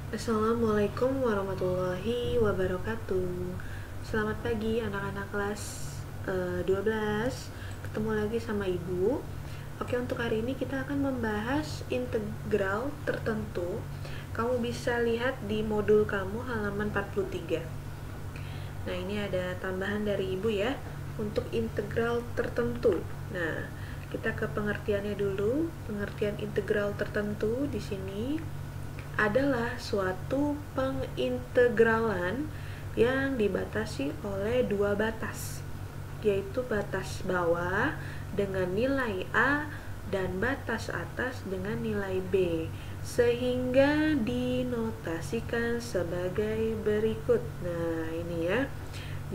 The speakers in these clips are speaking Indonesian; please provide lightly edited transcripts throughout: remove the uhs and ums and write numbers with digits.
Assalamualaikum warahmatullahi wabarakatuh. Selamat pagi anak-anak kelas 12. Ketemu lagi sama Ibu. Oke, untuk hari ini kita akan membahas integral tertentu. Kamu bisa lihat di modul kamu halaman 43. Nah, ini ada tambahan dari Ibu ya untuk integral tertentu. Nah, kita ke pengertiannya dulu. Pengertian integral tertentu di sini adalah suatu pengintegralan yang dibatasi oleh dua batas, yaitu batas bawah dengan nilai A dan batas atas dengan nilai B, sehingga dinotasikan sebagai berikut. Nah, ini ya.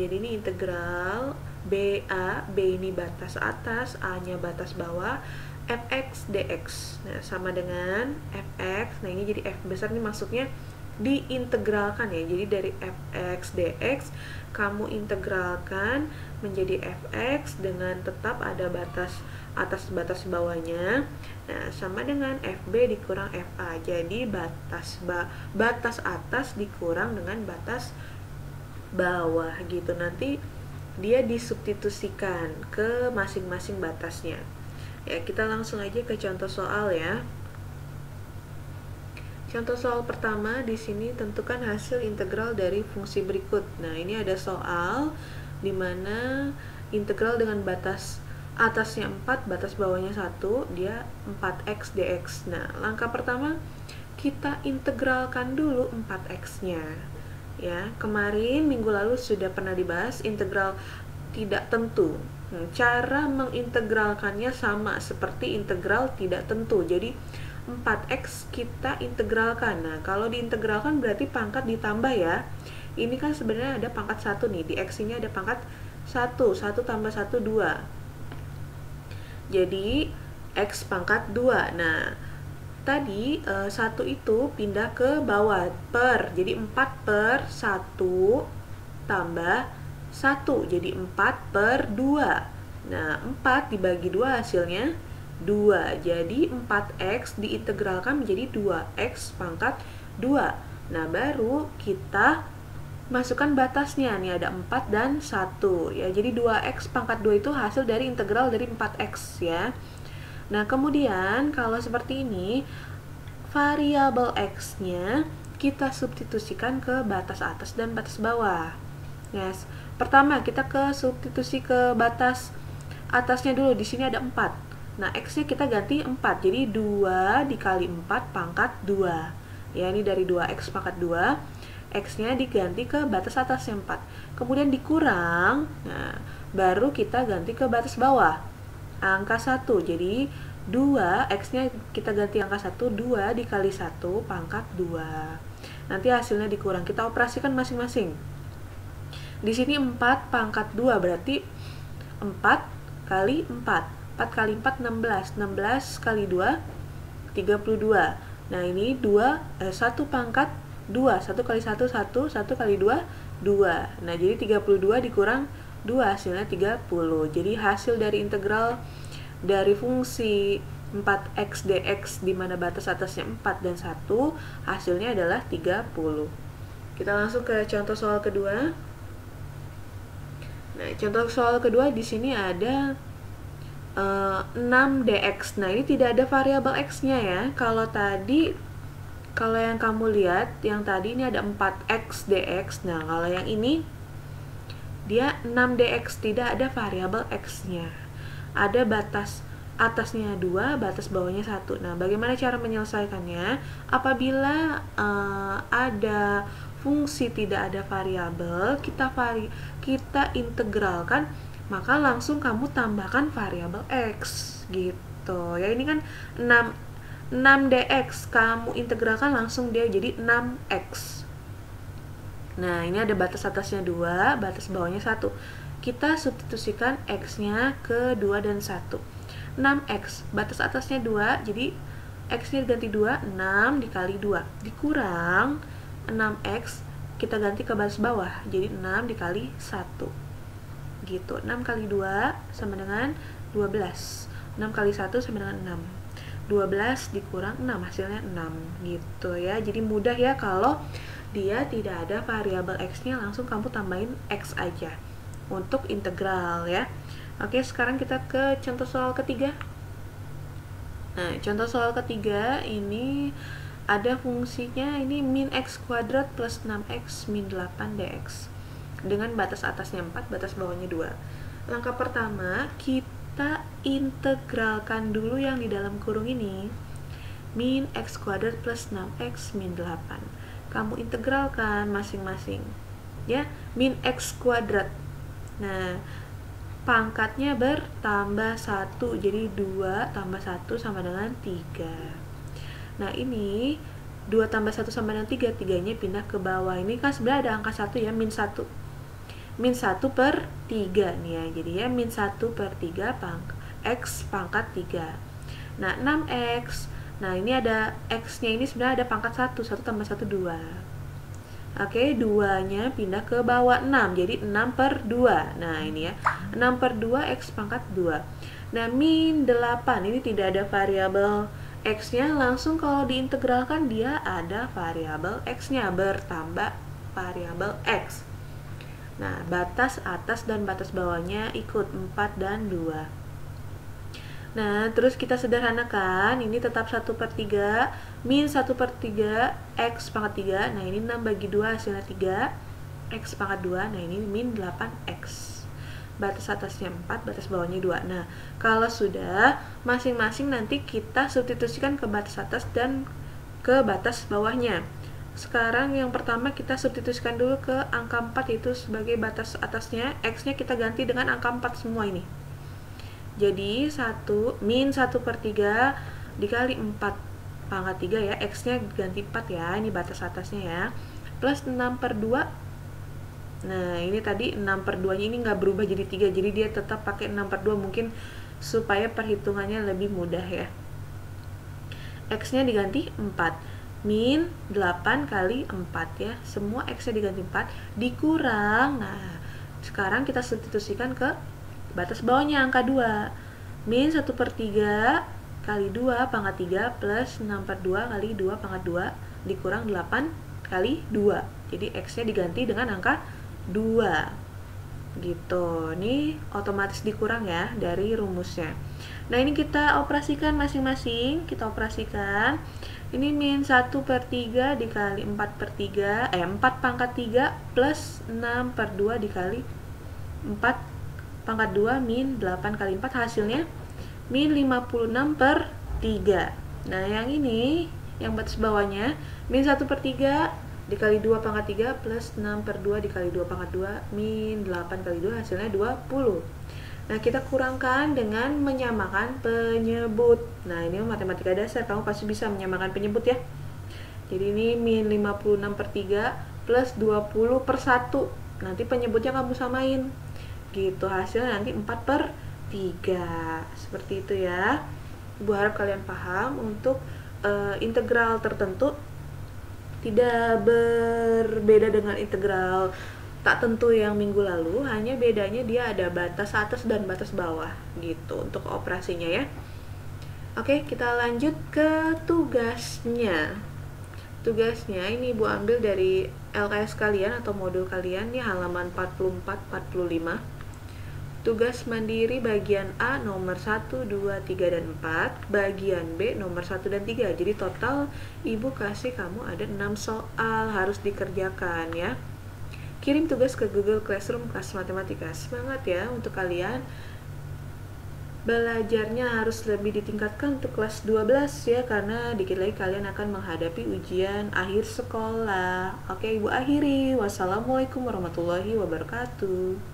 Jadi ini integral BA, B ini batas atas, A-nya batas bawah, fx dx. Nah, sama dengan fx. Nah, ini jadi f besar ini maksudnya diintegralkan ya. Jadi dari fx dx kamu integralkan menjadi fx dengan tetap ada batas atas batas bawahnya. Nah, sama dengan fb dikurang fa. Jadi batas atas dikurang dengan batas bawah gitu. Nanti dia disubstitusikan ke masing-masing batasnya. Ya, kita langsung aja ke contoh soal ya. Contoh soal pertama di sini tentukan hasil integral dari fungsi berikut. Nah, ini ada soal di mana integral dengan batas atasnya 4, batas bawahnya 1, dia 4x dx. Nah, langkah pertama kita integralkan dulu 4x-nya. Ya, kemarin minggu lalu sudah pernah dibahas integral tidak tentu. Cara mengintegralkannya sama seperti integral tidak tentu. Jadi 4x kita integralkan. Nah, kalau diintegralkan berarti pangkat ditambah ya. Ini kan sebenarnya ada pangkat 1 nih. Di x ini ada pangkat 1. 1 tambah 1, 2. Jadi x pangkat 2. Nah, tadi 1 itu pindah ke bawah per. Jadi 4 per 1 tambah 1. Jadi 4 per 2. Nah, 4 dibagi 2 hasilnya 2. Jadi 4x diintegralkan menjadi 2x pangkat 2. Nah, baru kita masukkan batasnya. Nih ada 4 dan 1 ya. Jadi 2x pangkat 2 itu hasil dari integral dari 4x ya. Nah, kemudian kalau seperti ini variabel x-nya kita substitusikan ke batas atas dan batas bawah. Yes. Pertama kita ke substitusi ke batas atasnya dulu. Di sini ada 4. Nah, x-nya kita ganti 4. Jadi 2 dikali 4 pangkat 2. Ya, ini dari 2x pangkat 2. X-nya diganti ke batas atasnya 4. Kemudian dikurang. Nah, baru kita ganti ke batas bawah. Angka 1. Jadi 2, x-nya kita ganti angka 1, 2 dikali 1 pangkat 2. Nanti hasilnya dikurang. Kita operasikan masing-masing. Di sini 4 pangkat 2 berarti 4 kali 4. 4 kali 4 16. 16 kali 2 32. Nah, ini 1 pangkat 2. 1 kali 1 1, 1 kali 2 2. Nah, jadi 32 dikurang 2 hasilnya 30. Jadi hasil dari integral dari fungsi 4x dx di mana batas atasnya 4 dan 1 hasilnya adalah 30. Kita langsung ke contoh soal kedua. Nah, contoh soal kedua di sini ada 6 dx. Nah, ini tidak ada variabel x-nya ya. Kalau yang kamu lihat, yang tadi ini ada 4x dx. Nah, kalau yang ini dia 6 dx, tidak ada variabel x-nya. Ada batas atasnya 2, batas bawahnya 1. Nah, bagaimana cara menyelesaikannya? Apabila ada fungsi tidak ada variabel, kita integralkan, maka langsung kamu tambahkan variabel x gitu. Ya, ini kan 6 dx, kamu integralkan langsung dia jadi 6x. Nah, ini ada batas atasnya 2, batas bawahnya 1. Kita substitusikan x-nya ke 2 dan 1. 6x, batas atasnya 2, jadi x-nya ganti 2, 6 dikali 2. Dikurang 6x, kita ganti ke batas bawah, jadi 6 dikali 1. Gitu, 6 kali 2 sama dengan 12. 6 kali 1 sama dengan 6. 12 dikurang 6, hasilnya 6 gitu ya. Jadi mudah ya kalau dia tidak ada variabel x-nya, langsung kamu tambahin x aja untuk integral ya. Oke, sekarang kita ke contoh soal ketiga. Nah, contoh soal ketiga ini ada fungsinya ini min x kuadrat plus 6x min 8 dx dengan batas atasnya 4, batas bawahnya 2. Langkah pertama, kita integralkan dulu yang di dalam kurung ini, min x kuadrat plus 6x min 8. Kamu integralkan masing-masing ya, min x kuadrat. Nah, pangkatnya bertambah 1, jadi 2 tambah 1 sama dengan 3. Nah, ini 2 tambah 1 sama dengan 3, 3-nya pindah ke bawah. Ini kan sebenarnya ada angka 1 ya, min 1. Min 1 per 3 nih ya, jadi ya min 1 per 3 x pangkat 3. Nah, 6x. Nah, ini ada x-nya ini sebenarnya ada pangkat 1, 1 tambah 1, 2. Oke, 2-nya pindah ke bawah 6, jadi 6 per 2. Nah, ini ya, 6 per 2 x pangkat 2. Nah, min 8, ini tidak ada variabel x-nya, langsung kalau diintegralkan dia ada variabel x-nya, bertambah variabel x. Nah, batas atas dan batas bawahnya ikut 4 dan 2. Nah, terus kita sederhanakan, ini tetap 1 per 3, min 1 per 3, x pangkat 3, nah ini 6 bagi 2 hasilnya 3, x pangkat 2, nah ini min 8x. Batas atasnya 4, batas bawahnya 2. Nah, kalau sudah, masing-masing nanti kita substitusikan ke batas atas dan ke batas bawahnya. Sekarang yang pertama kita substitusikan dulu ke angka 4, yaitu sebagai batas atasnya, x-nya kita ganti dengan angka 4 semua ini. Jadi min 1 per 3 dikali 4 pangkat 3 ya, x-nya ganti 4 ya, ini batas atasnya ya, plus 6 per 2. Nah, ini tadi 6 per 2 nya ini nggak berubah jadi 3, jadi dia tetap pakai 6 per 2 mungkin supaya perhitungannya lebih mudah ya. X-nya diganti 4, min 8 kali 4 ya, semua x-nya diganti 4, dikurang, nah sekarang kita substitusikan ke batas bawahnya angka 2, min 1 per 3 kali 2 pangkat 3 plus 6 per 2 kali 2 pangkat 2 dikurang 8 kali 2. Jadi x-nya diganti dengan angka 2. Gitu. Ini otomatis dikurang ya dari rumusnya. Nah, ini kita operasikan masing-masing. Kita operasikan. Ini min 1 per 3 dikali 4 per 3, 4 pangkat 3 plus 6 per 2 dikali 4 pangkat 2 min 8 kali 4, hasilnya min 56 per 3. Nah, yang ini, yang batas bawahnya, min 1 per 3 dikali 2 pangkat 3 plus 6 per 2 dikali 2 pangkat 2 min 8 kali 2, hasilnya 20. Nah, kita kurangkan dengan menyamakan penyebut. Nah, ini matematika dasar, kamu pasti bisa menyamakan penyebut ya. Jadi ini min 56 per 3 plus 20 per 1. Nanti penyebutnya kamu samain. Gitu, hasilnya nanti 4 per 3. Seperti itu ya. Ibu harap kalian paham untuk integral tertentu tidak berbeda dengan integral tak tentu yang minggu lalu, hanya bedanya dia ada batas atas dan batas bawah gitu untuk operasinya ya. Oke, kita lanjut ke tugasnya. Tugasnya ini Ibu ambil dari LKS kalian atau modul kalian, ini halaman 44-45. Tugas mandiri bagian A nomor 1, 2, 3, dan 4, bagian B nomor 1 dan 3. Jadi total Ibu kasih kamu ada 6 soal harus dikerjakan ya. Kirim tugas ke Google Classroom kelas matematika. Semangat ya untuk kalian. Belajarnya harus lebih ditingkatkan untuk kelas 12 ya, karena dikit lagi kalian akan menghadapi ujian akhir sekolah. Oke, Ibu akhiri. Wassalamualaikum warahmatullahi wabarakatuh.